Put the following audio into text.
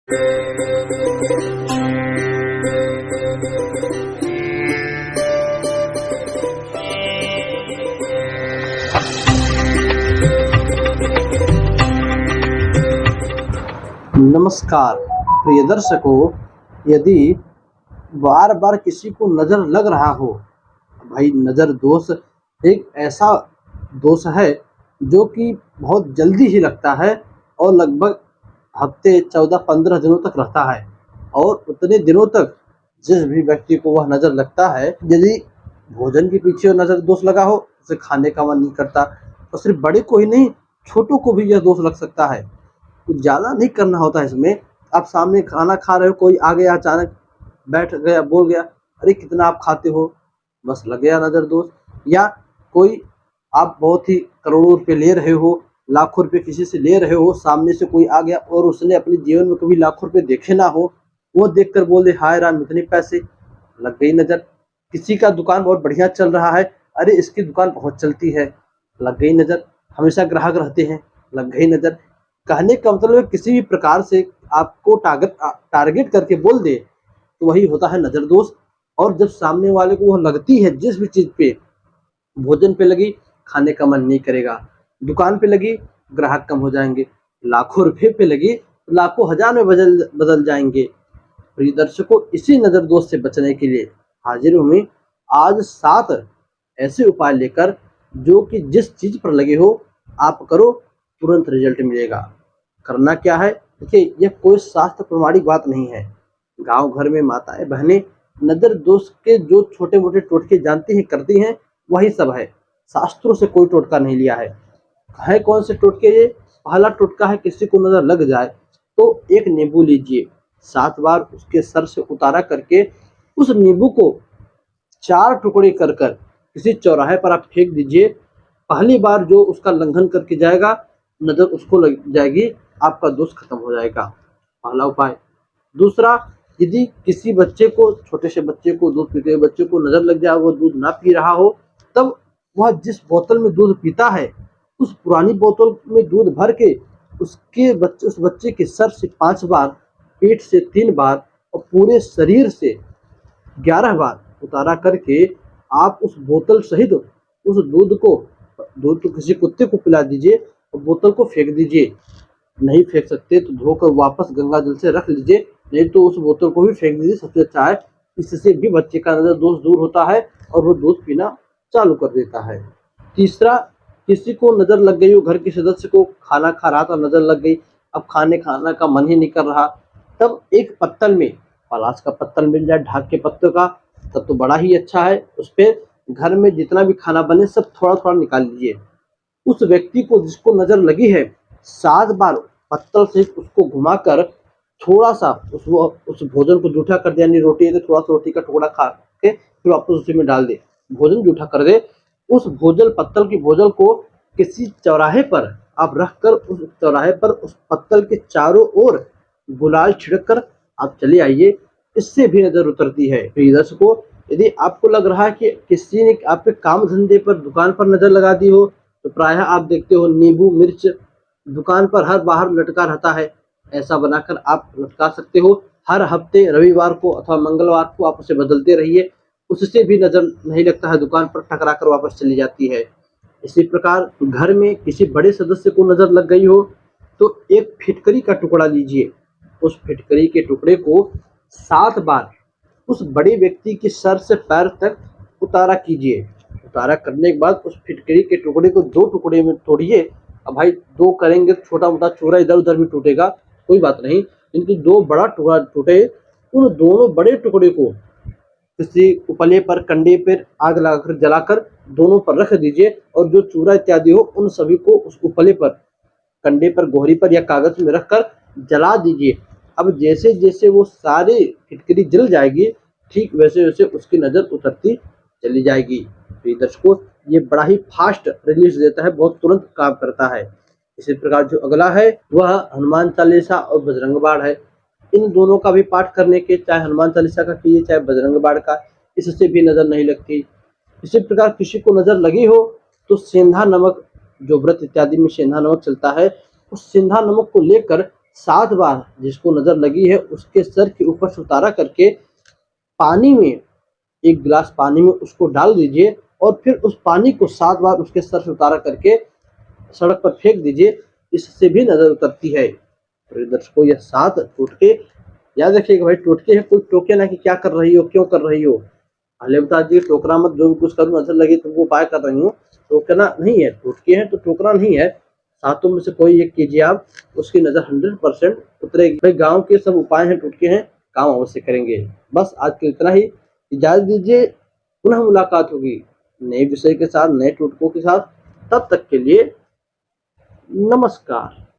नमस्कार प्रिय दर्शकों, यदि बार बार किसी को नज़र लग रहा हो, भाई नज़र दोष एक ऐसा दोष है जो कि बहुत जल्दी ही लगता है और लगभग हफ्ते 14-15 दिनों तक रहता है। और उतने दिनों तक जिस भी व्यक्ति को वह नज़र लगता है, यदि भोजन के पीछे नज़र दोष लगा हो, उसे खाने का मन नहीं करता। और सिर्फ बड़े को ही नहीं, छोटों को भी यह दोष लग सकता है। कुछ ज़्यादा नहीं करना होता है इसमें। आप सामने खाना खा रहे हो, कोई आ गया अचानक, बैठ गया, बोल गया, अरे कितना आप खाते हो, बस लग गया नज़र दोष। या कोई आप बहुत ही करोड़ों रुपए ले रहे हो, लाखों रुपए किसी से ले रहे हो, सामने से कोई आ गया और उसने अपने जीवन में कभी लाखों रुपए देखे ना हो, वो देखकर बोल दे हाय राम इतने पैसे, लग गई नज़र। किसी का दुकान बहुत बढ़िया चल रहा है, अरे इसकी दुकान बहुत चलती है, लग गई नज़र। हमेशा ग्राहक रहते हैं, लग गई नज़र। कहने का मतलब है किसी भी प्रकार से आपको टारगेट करके बोल दे तो वही होता है नज़र दोष। और जब सामने वाले को वह लगती है, जिस भी चीज़ पे, भोजन पे लगी, खाने का मन नहीं करेगा, दुकान पे लगी, ग्राहक कम हो जाएंगे, लाखों रुपए पे लगी, लाखों हजार में बदल जाएंगे। प्रिय दर्शकों, इसी नज़र दोष से बचने के लिए हाजिर हूँ मैं आज 7 ऐसे उपाय लेकर, जो कि जिस चीज़ पर लगे हो आप करो, तुरंत रिजल्ट मिलेगा। करना क्या है, देखिए यह कोई शास्त्र प्रमाणिक बात नहीं है। गांव घर में माताएं बहनें नज़र दोष के जो छोटे मोटे टोटके जानती हैं, करती हैं, वही सब है। शास्त्रों से कोई टोटका नहीं लिया है। कौन से टोटके ये? पहला टोटका है, किसी को नज़र लग जाए तो एक नींबू लीजिए, 7 बार उसके सर से उतारा करके उस नींबू को 4 टुकड़े कर कर किसी चौराहे पर आप फेंक दीजिए। पहली बार जो उसका लंघन करके जाएगा, नज़र उसको लग जाएगी, आपका दोष खत्म हो जाएगा। पहला उपाय। दूसरा, यदि किसी बच्चे को, छोटे से बच्चे को, दूध पीते हुए बच्चे को नज़र लग जाए, वो दूध ना पी रहा हो, तब वह जिस बोतल में दूध पीता है, उस पुरानी बोतल में दूध भर के उस बच्चे के सर से 5 बार, पेट से 3 बार और पूरे शरीर से 11 बार उतारा करके आप उस बोतल सहित उस दूध तो किसी कुत्ते को पिला दीजिए और बोतल को फेंक दीजिए। नहीं फेंक सकते तो धोकर वापस गंगा जल से रख लीजिए, नहीं तो उस बोतल को भी फेंक दीजिए, सबसे अच्छा है। इससे भी बच्चे का नज़र दोष दूर होता है और वो दूध पीना चालू कर देता है। तीसरा, किसी को नज़र लग गई हो, घर के सदस्य को खाना खा रहा था, नज़र लग गई, अब खाना का मन ही नहीं कर रहा, तब एक पत्तल में, पलाश का पत्तल मिल जाए, ढाक के पत्तों का, तब तो बड़ा ही अच्छा है। उस पर घर में जितना भी खाना बने सब थोड़ा थोड़ा निकाल लीजिए। उस व्यक्ति को जिसको नज़र लगी है, 7 बार पत्तल से उसको घुमाकर थोड़ा सा उस भोजन को जूठा कर दे, यानी रोटी है तो थोड़ा सा रोटी का टुकड़ा खा के फिर वापस उसी में डाल दे, भोजन जूठा कर दे। उस पत्तल की भोजन को किसी चौराहे पर आप रखकर, उस चौराहे पर उस पत्तल के चारों ओर गुलाल छिड़क कर आप चले आइए, इससे भी नज़र उतरती है। प्रिय दर्शकों, यदि आपको लग रहा है कि किसी ने आपके काम धंधे पर, दुकान पर नज़र लगा दी हो, तो प्रायः आप देखते हो नींबू मिर्च दुकान पर हर बाहर लटका रहता है। ऐसा बनाकर आप लटका सकते हो। हर हफ्ते रविवार को अथवा मंगलवार को आप उसे बदलते रहिए, उससे भी नज़र नहीं लगता है, दुकान पर टकरा कर वापस चली जाती है। इसी प्रकार घर में किसी बड़े सदस्य को नज़र लग गई हो तो एक फिटकरी का टुकड़ा लीजिए, उस फिटकरी के टुकड़े को 7 बार उस बड़े व्यक्ति के सर से पैर तक उतारा कीजिए। उतारा करने के बाद उस फिटकरी के टुकड़े को 2 टुकड़े में तोड़िए। अब भाई 2 करेंगे तो छोटा मोटा चूरा इधर उधर भी टूटेगा, कोई बात नहीं, किंतु 2 बड़ा टुकड़ा टूटे, उन दोनों बड़े टुकड़े को किसी उपले पर, कंडे पर आग लगाकर जलाकर दोनों पर रख दीजिए और जो चूरा इत्यादि हो उन सभी को उस उपले पर, कंडे पर, गोहरी पर या कागज में रखकर जला दीजिए। अब जैसे जैसे वो सारे फिटकरी जल जाएगी, ठीक वैसे वैसे उसकी नज़र उतरती चली जाएगी। प्रिय दर्शकों, ये बड़ा ही फास्ट रिलीज देता है, बहुत तुरंत काम करता है। इसी प्रकार जो अगला है वह हनुमान चालीसा और बजरंग बाण है। इन दोनों का भी पाठ करने के, चाहे हनुमान चालीसा का कीजिए चाहे बजरंग बाण का, इससे भी नज़र नहीं लगती। इसी प्रकार किसी को नज़र लगी हो तो सेंधा नमक, जो व्रत इत्यादि में सेंधा नमक चलता है, उस सेंधा नमक को लेकर 7 बार जिसको नज़र लगी है उसके सर के ऊपर से उतारा करके पानी में, एक गिलास पानी में उसको डाल दीजिए और फिर उस पानी को 7 बार उसके सर से उतारा करके सड़क पर फेंक दीजिए, इससे भी नज़र उतरती है। तो दर्शकों, यह 7 टोटके याद रखिएगा भाई, टोटके हैं, कोई टोके ना कि क्या कर रही हो, क्यों कर रही हो। पहले बता दीजिए, टोकरा मत, जो भी कुछ करूँ नज़र लगी तुमको उपाय कर रही हूँ, टोकना नहीं है। टोटके हैं तो टोकरा नहीं है। सातों में से कोई एक कीजिए आप, उसकी नज़र 100% उतरेगी। भाई गाँव के सब उपाय हैं, टोटके हैं, काम अवश्य करेंगे। बस आज के इतना ही, इजाज़त दीजिए, पुनः मुलाकात होगी नए विषय के साथ, नए टोटकों के साथ। तब तक के लिए नमस्कार।